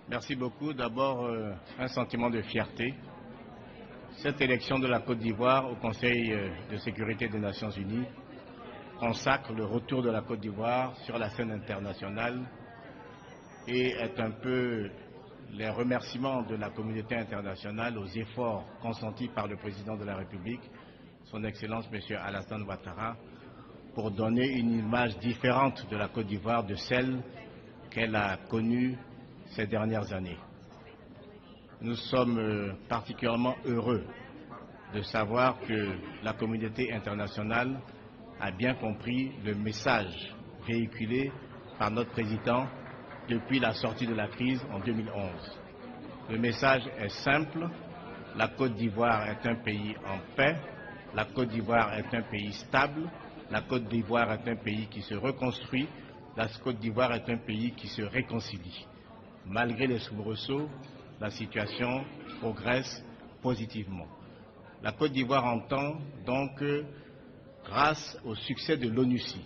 Merci beaucoup. D'abord, un sentiment de fierté. Cette élection de la Côte d'Ivoire au Conseil de sécurité des Nations Unies consacre le retour de la Côte d'Ivoire sur la scène internationale et est un peu les remerciements de la communauté internationale aux efforts consentis par le président de la République, son Excellence M. Alassane Ouattara, pour donner une image différente de la Côte d'Ivoire de celle qu'elle a connue ces dernières années. Nous sommes particulièrement heureux de savoir que la communauté internationale a bien compris le message véhiculé par notre président depuis la sortie de la crise en 2011. Le message est simple, la Côte d'Ivoire est un pays en paix, la Côte d'Ivoire est un pays stable, la Côte d'Ivoire est un pays qui se reconstruit, la Côte d'Ivoire est un pays qui se réconcilie. Malgré les soubresauts, la situation progresse positivement. La Côte d'Ivoire entend donc, grâce au succès de l'ONUCI,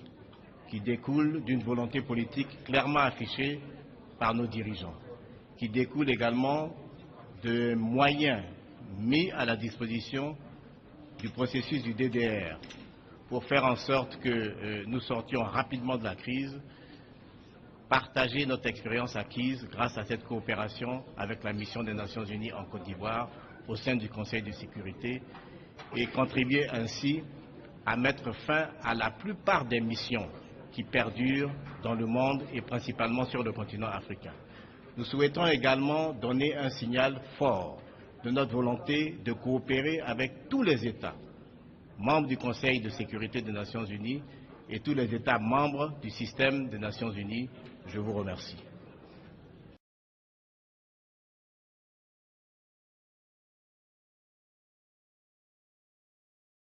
qui découle d'une volonté politique clairement affichée par nos dirigeants, qui découle également de moyens mis à la disposition du processus du DDR pour faire en sorte que nous sortions rapidement de la crise, partager notre expérience acquise grâce à cette coopération avec la mission des Nations Unies en Côte d'Ivoire au sein du Conseil de sécurité et contribuer ainsi à mettre fin à la plupart des missions qui perdurent dans le monde et principalement sur le continent africain. Nous souhaitons également donner un signal fort de notre volonté de coopérer avec tous les États membres du Conseil de sécurité des Nations Unies et tous les États membres du système des Nations Unies. Je vous remercie.